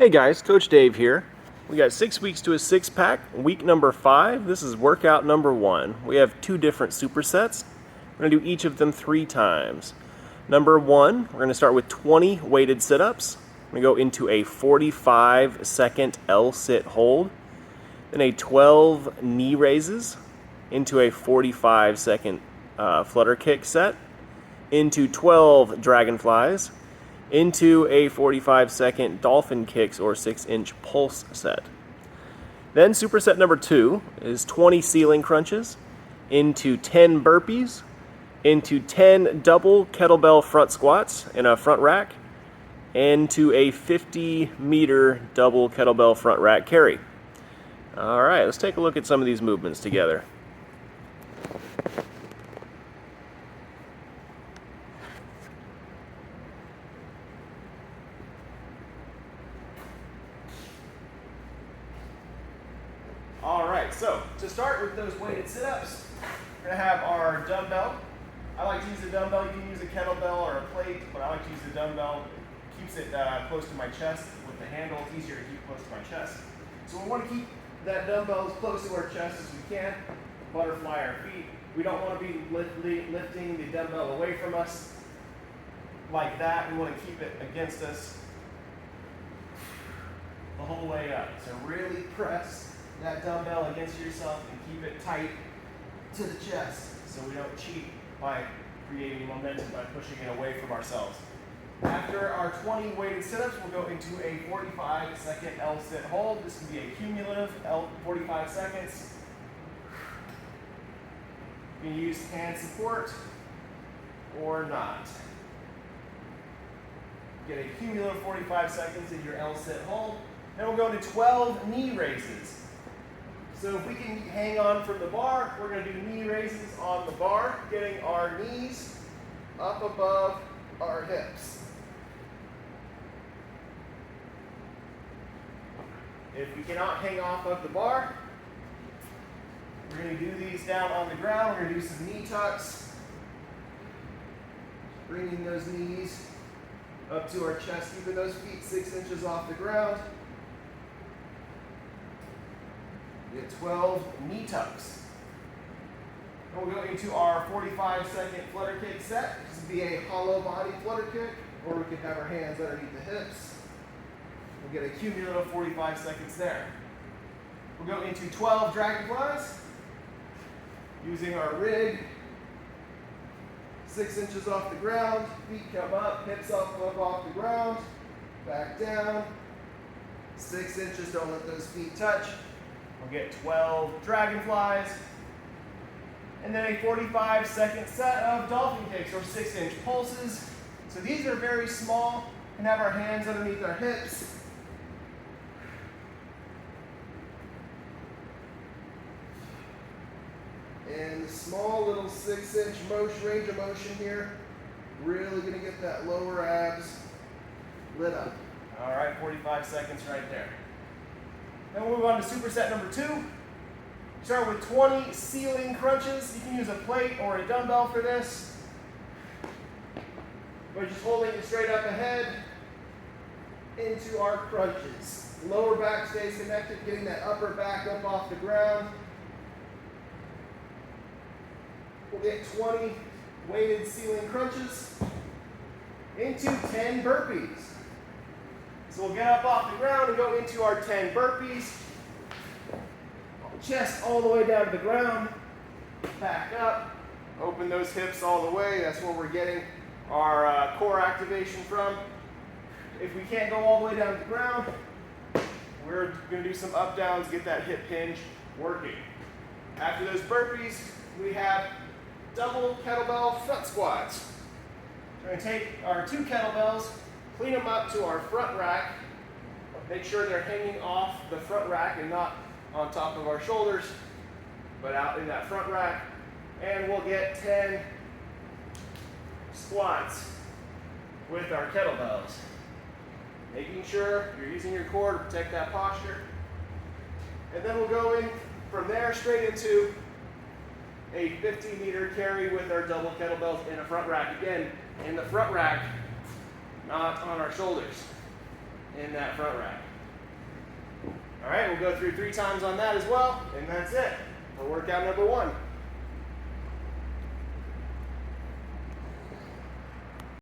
Hey guys, Coach Dave here. We got 6 weeks to a six pack, week number 5. This is workout number 1. We have 2 different supersets. We're going to do each of them 3 times. Number 1, we're going to start with 20 weighted sit-ups. We're going to go into a 45-second L-sit hold, then a 12 knee raises into a 45-second flutter kick set, into 12 dragonflies, into a 45-second dolphin kicks or 6-inch pulse set. Then superset number 2 is 20 ceiling crunches, into 10 burpees, into 10 double kettlebell front squats in a front rack, and to a 50-meter double kettlebell front rack carry. All right, let's take a look at some of these movements together. All right, so to start with those weighted sit-ups, we're gonna have our dumbbell. I like to use a dumbbell. You can use a kettlebell or a plate, but I like to use the dumbbell. Keeps it close to my chest. With the handle, it's easier to keep close to my chest. So we want to keep that dumbbell as close to our chest as we can. Butterfly our feet. We don't want to be lifting the dumbbell away from us like that. We want to keep it against us the whole way up. So really press that dumbbell against yourself and keep it tight to the chest so we don't cheat by creating momentum by pushing it away from ourselves. After our 20 weighted sit-ups, we'll go into a 45-second L-sit hold. This can be a cumulative 45 seconds. You can use hand support or not. Get a cumulative 45 seconds in your L-sit hold. Then we'll go into 12 knee raises. So if we can hang on from the bar, we're going to do knee raises on the bar, getting our knees up above our hips. If we cannot hang off of the bar, we're going to do these down on the ground. We're going to do some knee tucks, bringing those knees up to our chest, keeping those feet 6 inches off the ground. We get 12 knee tucks. And we'll go into our 45-second flutter kick set. This would be a hollow body flutter kick, or we could have our hands underneath the hips. We'll get a cumulative 45 seconds there. We'll go into 12 dragonflies using our rig. 6 inches off the ground, feet come up, hips up off the ground, back down. 6 inches, don't let those feet touch. We'll get 12 dragonflies, and then a 45-second set of dolphin kicks or 6-inch pulses. So these are very small. We can have our hands underneath our hips. And the small little 6-inch range of motion here, really gonna get that lower abs lit up. All right, 45 seconds right there. Then we'll move on to superset number 2. Start with 20 ceiling crunches. You can use a plate or a dumbbell for this. We're just holding it straight up ahead into our crunches. Lower back stays connected, getting that upper back up off the ground. We'll get 20 weighted ceiling crunches into 10 burpees. So we'll get up off the ground and go into our 10 burpees. Chest all the way down to the ground. Back up. Open those hips all the way. That's where we're getting our core activation from. If we can't go all the way down to the ground, we're going to do some up downs, get that hip hinge working. After those burpees, we have double kettlebell front squats. We're going to take our 2 kettlebells, clean them up to our front rack. Make sure they're hanging off the front rack and not on top of our shoulders, but out in that front rack. And we'll get 10 squats with our kettlebells. Making sure you're using your core to protect that posture. And then we'll go in from there straight into a 50-meter carry with our double kettlebells in a front rack. Again, in the front rack, not on our shoulders, in that front rack. All right, we'll go through 3 times on that as well, and that's it for workout number 1.